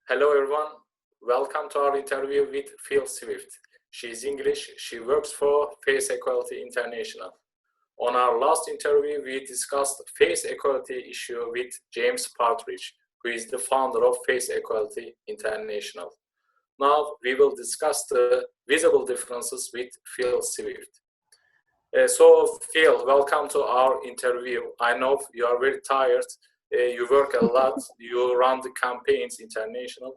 Hello everyone, welcome to our interview with Phyllida Swift. She is English, she works for Face Equality International. On our last interview, we discussed face equality issue with James Partridge, who is the founder of Face Equality International. Now we will discuss the visible differences with Phyllida Swift. So Phil, welcome to our interview. I know you are very tired. You work a lot. You run the campaigns international,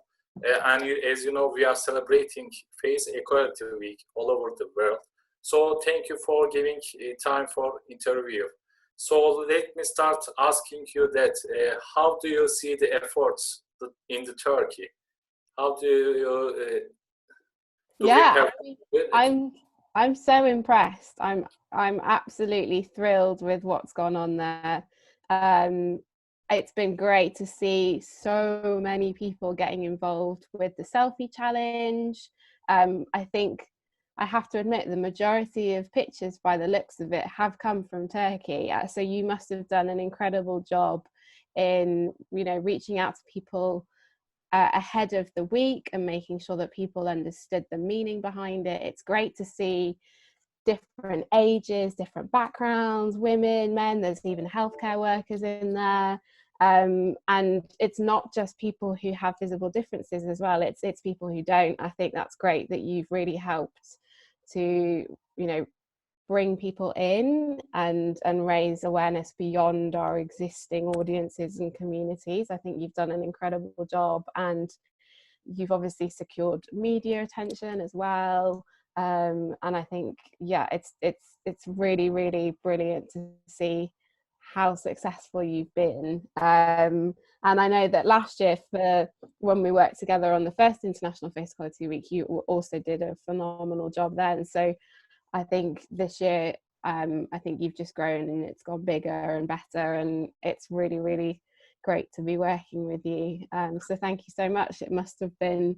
and as you know, we are celebrating Face Equality Week all over the world. So thank you for giving time for interview. So let me start asking you that how do you see the efforts in the Turkey? How do you? I'm so impressed. I'm absolutely thrilled with what's gone on there. It's been great to see so many people getting involved with the selfie challenge. I think I have to admit the majority of pictures by the looks of it have come from Turkey. So you must have done an incredible job in, reaching out to people ahead of the week and making sure that people understood the meaning behind it. It's great to see different ages, different backgrounds, women, men, there's even healthcare workers in there. And it's not just people who have visible differences as well, it's people who don't. I think that's great that you've really helped to, bring people in and raise awareness beyond our existing audiences and communities. I think you've done an incredible job, and you've obviously secured media attention as well. And I think, it's really, really brilliant to see how successful you've been. And I know that last year, when we worked together on the first International Face Equality Week, you also did a phenomenal job then. So I think this year, I think you've just grown and it's gone bigger and better, and it's really, really great to be working with you. So thank you so much. It must have been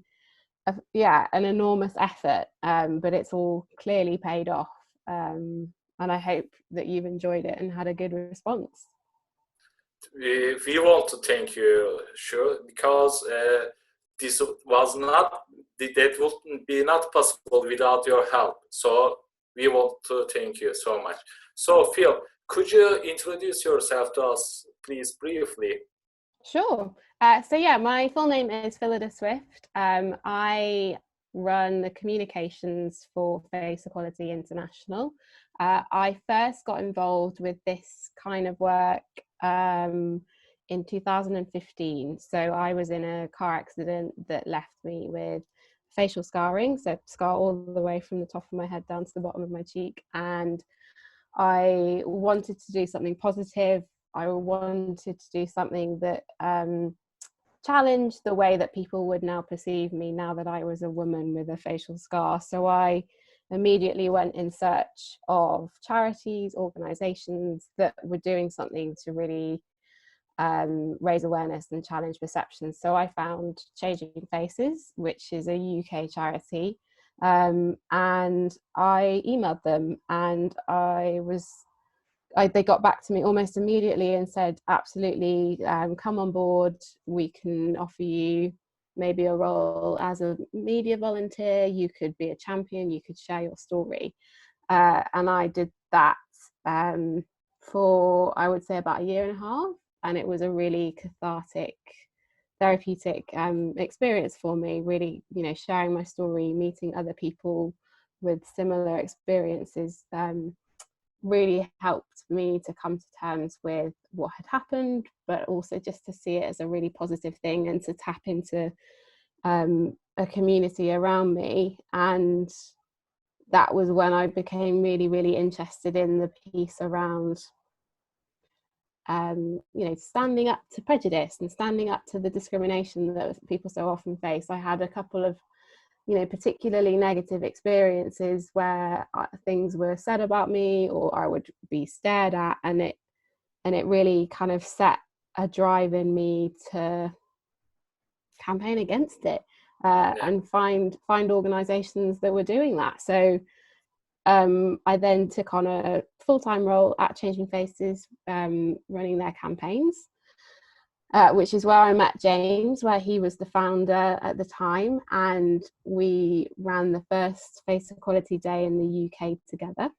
an enormous effort, but it's all clearly paid off, and I hope that you've enjoyed it and had a good response. We want to thank you, sure, because this was not, that wouldn't be not possible without your help. So we want to thank you so much. So Phil, could you introduce yourself to us, please, briefly? Sure. My full name is Phyllida Swift. I run the communications for Face Equality International. I first got involved with this kind of work in 2015. So I was in a car accident that left me with facial scarring, so scar all the way from the top of my head down to the bottom of my cheek. And I wanted to do something positive. I wanted to do something that challenged the way that people would now perceive me now that I was a woman with a facial scar. So I immediately went in search of charities, organisations that were doing something to really raise awareness and challenge perceptions. So I found Changing Faces, which is a UK charity, and I emailed them, and they got back to me almost immediately and said, absolutely, come on board. We can offer you maybe a role as a media volunteer. You could be a champion. You could share your story. And I did that for, I would say, about a year and a half. And it was a really cathartic, therapeutic experience for me, really, sharing my story, meeting other people with similar experiences, really helped me to come to terms with what had happened, but also just to see it as a really positive thing and to tap into a community around me. And that was when I became really, really interested in the piece around standing up to prejudice and standing up to the discrimination that people so often face. I had a couple of particularly negative experiences where things were said about me, or I would be stared at, and it really kind of set a drive in me to campaign against it, and find organisations that were doing that. So I then took on a full-time role at Changing Faces, running their campaigns. which is where I met James, where he was the founder at the time, and we ran the first Face Equality Day in the UK together.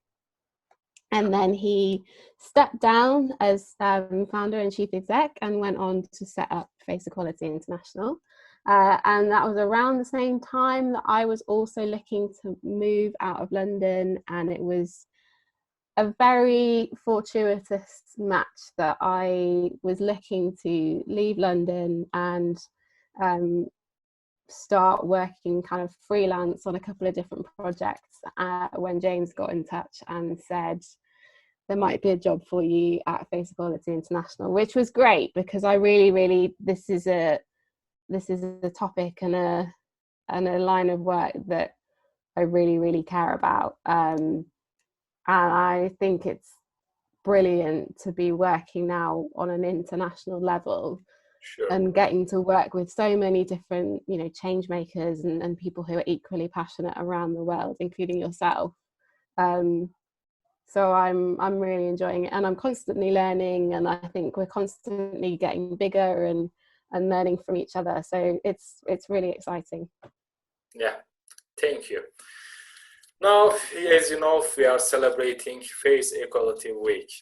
And then he stepped down as founder and chief exec and went on to set up Face Equality International. And that was around the same time that I was also looking to move out of London, and it was a very fortuitous match that I was looking to leave London and start working kind of freelance on a couple of different projects when James got in touch and said, there might be a job for you at Face Equality International, which was great because I really, this is a topic and a line of work that I really care about. And I think it's brilliant to be working now on an international level. Sure. And getting to work with so many different, change makers and people who are equally passionate around the world, including yourself. So I'm really enjoying it, and I'm constantly learning, and I think we're constantly getting bigger and learning from each other. So it's really exciting. Yeah, thank you. Now, as you know, we are celebrating Face Equality Week.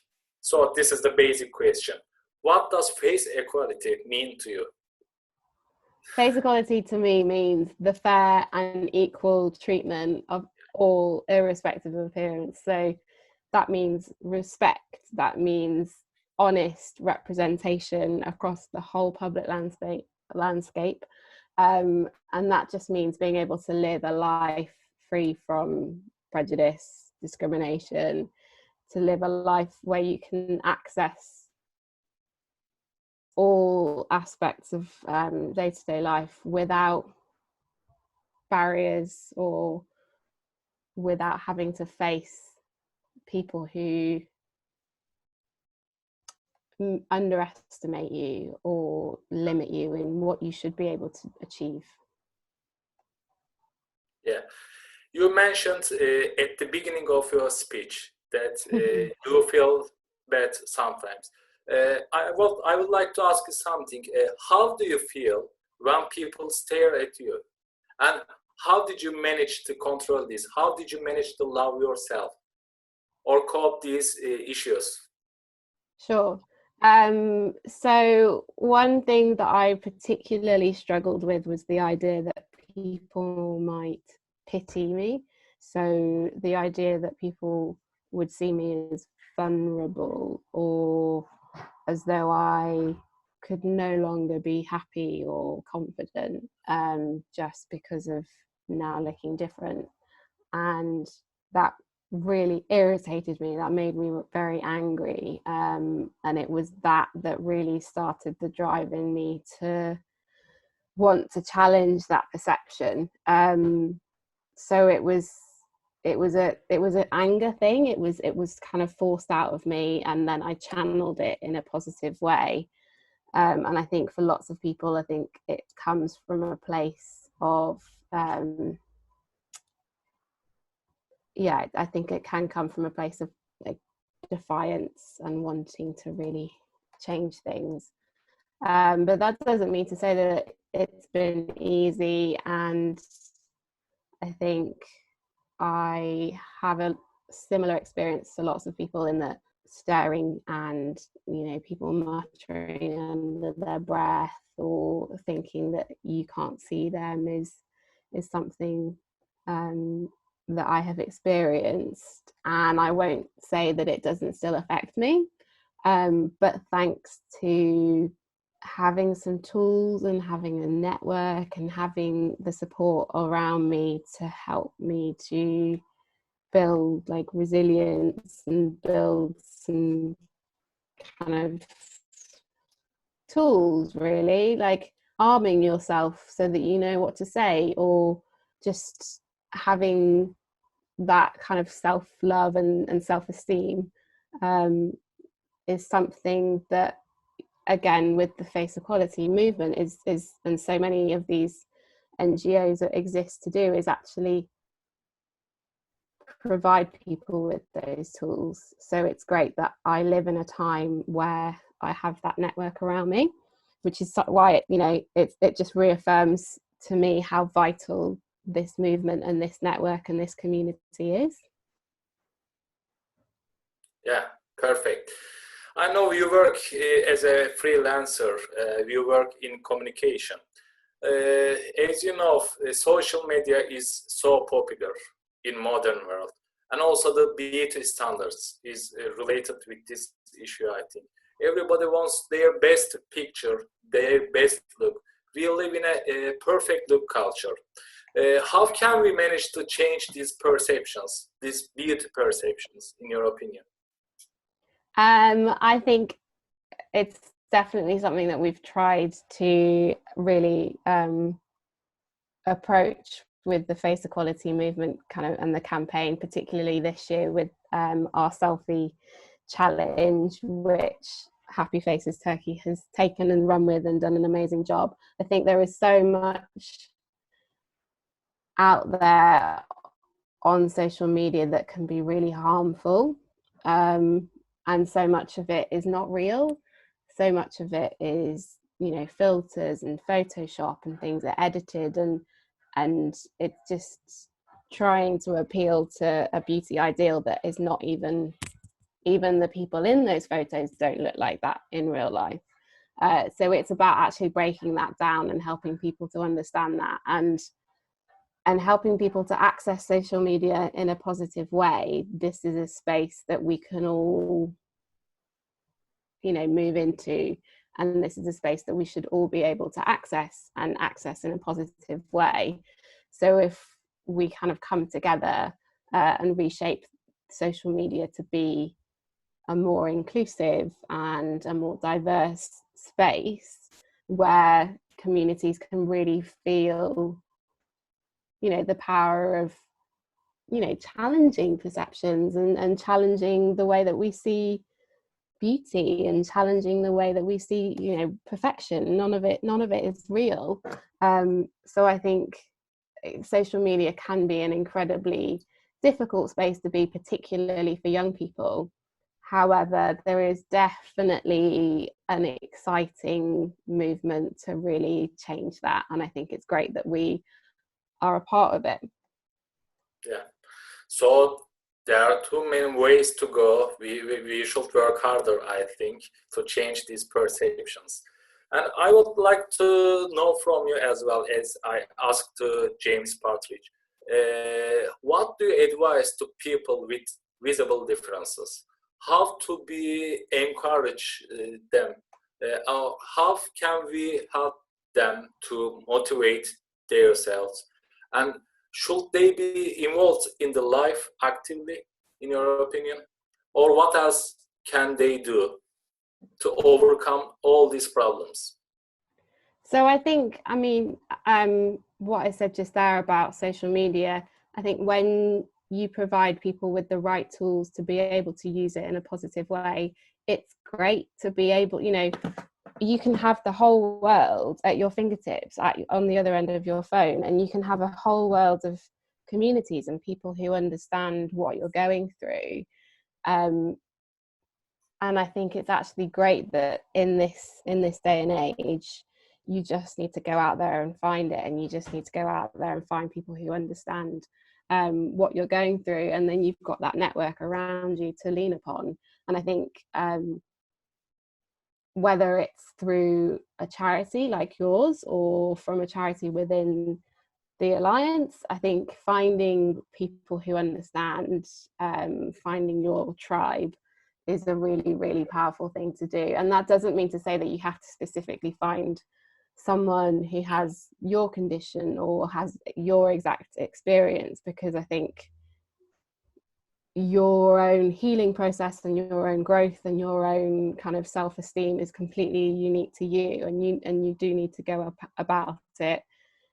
So this is the basic question. What does face equality mean to you? Face equality to me means the fair and equal treatment of all, irrespective of appearance. So that means respect, that means honest representation across the whole public landscape. And that just means being able to live a life free from prejudice, discrimination, to live a life where you can access all aspects of day-to-day life without barriers or without having to face people who underestimate you or limit you in what you should be able to achieve. Yeah, you mentioned at the beginning of your speech that you feel bad sometimes. I would like to ask you something. How do you feel when people stare at you? And how did you manage to control this? How did you manage to love yourself or cope these issues? Sure. So one thing that I particularly struggled with was the idea that people might pity me. So the idea that people would see me as vulnerable or as though I could no longer be happy or confident just because of now looking different. And that really irritated me. That made me very angry. And it was that really started the drive in me to want to challenge that perception. So it was an anger thing. It was kind of forced out of me, and then I channeled it in a positive way. And I think for lots of people, I think it comes from a place of I think it can come from a place of like defiance and wanting to really change things. But that doesn't mean to say that it's been easy, and I think I have a similar experience to lots of people in that staring and people muttering under their breath or thinking that you can't see them is something that I have experienced, and I won't say that it doesn't still affect me, but thanks to having some tools and having a network and having the support around me to help me to build like resilience and build some kind of tools, really, like arming yourself so that you know what to say, or just having that kind of self-love and self-esteem is something that, again, with the face equality movement is and so many of these NGOs that exist to do, is actually provide people with those tools. So it's great that I live in a time where I have that network around me. which is why it just reaffirms to me how vital this movement and this network and this community is. Yeah, perfect. I know you work as a freelancer, you work in communication. As you know, social media is so popular in modern world, and also the beauty standards is related with this issue. I think everybody wants their best picture, their best look. We live in a perfect look culture. How can we manage to change these perceptions, these beauty perceptions, in your opinion? I think it's definitely something that we've tried to really approach with the face equality movement and the campaign, particularly this year with our selfie challenge, which Happy Faces Turkey has taken and run with and done an amazing job. I think there is so much out there on social media that can be really harmful, and so much of it is not real. So much of it is, filters and Photoshop and things are edited, and it's just trying to appeal to a beauty ideal that is not even the people in those photos don't look like that in real life. So it's about actually breaking that down and helping people to understand that, and helping people to access social media in a positive way. This is a space that we can all, move into, and this is a space that we should all be able to access in a positive way. So if we kind of come together and reshape social media to be a more inclusive and a more diverse space where communities can really feel, the power of, challenging perceptions and challenging the way that we see beauty and challenging the way that we see, perfection. None of it is real. So I think social media can be an incredibly difficult space to be, particularly for young people. However, there is definitely an exciting movement to really change that, and I think it's great that we are a part of it. Yeah. So there are two main ways to go. We should work harder, I think, to change these perceptions. And I would like to know from you, as well as I asked James Partridge, what do you advise to people with visible differences? How to encourage them? How can we help them to motivate themselves? And should they be involved in the life actively, in your opinion? Or what else can they do to overcome all these problems? So I think, what I said just there about social media, I think when you provide people with the right tools to be able to use it in a positive way, it's great to be able, you can have the whole world at your fingertips on the other end of your phone, and you can have a whole world of communities and people who understand what you're going through. And I think it's actually great that in this day and age, you just need to go out there and find it, and you just need to go out there and find people who understand what you're going through, and then you've got that network around you to lean upon. And I think whether it's through a charity like yours or from a charity within the Alliance, I think finding people who understand, finding your tribe is a really, really powerful thing to do. And that doesn't mean to say that you have to specifically find someone who has your condition or has your exact experience, because I think your own healing process and your own growth and your own kind of self-esteem is completely unique to you, and you do need to go about it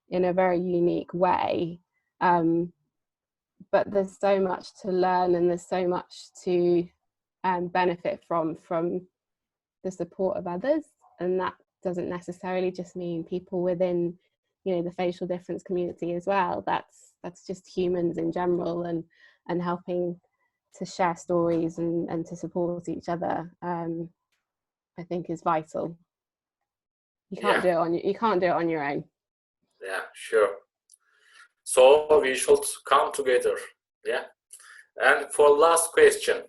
in a very unique way. But there's so much to learn, and there's so much to benefit from the support of others, and that doesn't necessarily just mean people within, the facial difference community as well. That's just humans in general, and helping to share stories and to support each other, I think is vital. You can't do it on you can't do it on your own. Yeah, sure. So we should come together. Yeah. And for last question,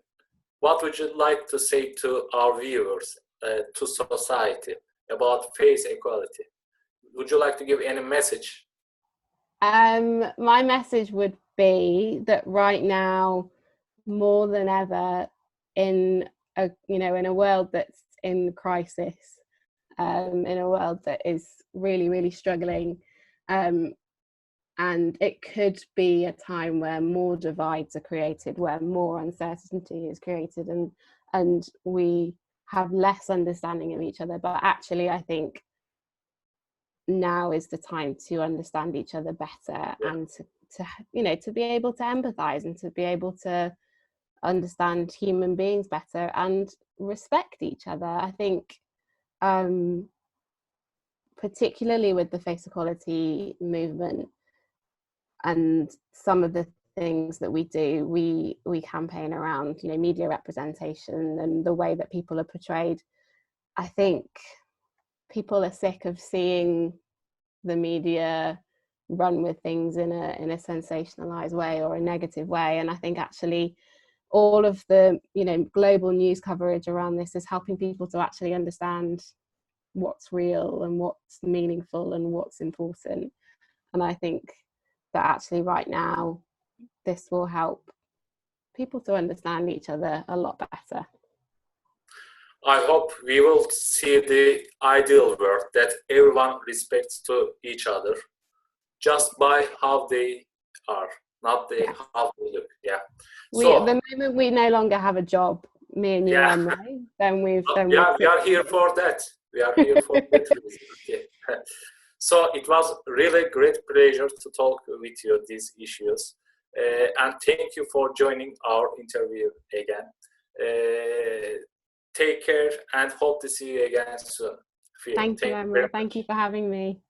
what would you like to say to our viewers, to society about face equality? Would you like to give any message? My message would be that right now, more than ever, in a world that's in crisis, in a world that is really, really struggling, and it could be a time where more divides are created, where more uncertainty is created, and we have less understanding of each other. But actually, I think now is the time to understand each other better, and to be able to empathize and to be able to understand human beings better and respect each other. I think particularly with the face equality movement and some of the things that we do, we campaign around media representation and the way that people are portrayed. I think people are sick of seeing the media run with things in a sensationalized way or a negative way, and I think actually all of the global news coverage around this is helping people to actually understand what's real and what's meaningful and what's important. And I think that actually right now this will help people to understand each other a lot better. I hope we will see the ideal world that everyone respects to each other just by how they are, not how they look. Yeah. The moment we no longer have a job, me and you, Emre, then we are here for that. We are here for that reason. Okay. So it was really great pleasure to talk with you these issues, and thank you for joining our interview again. Take care and hope to see you again soon. Thank you, Emre. Thank you for having me.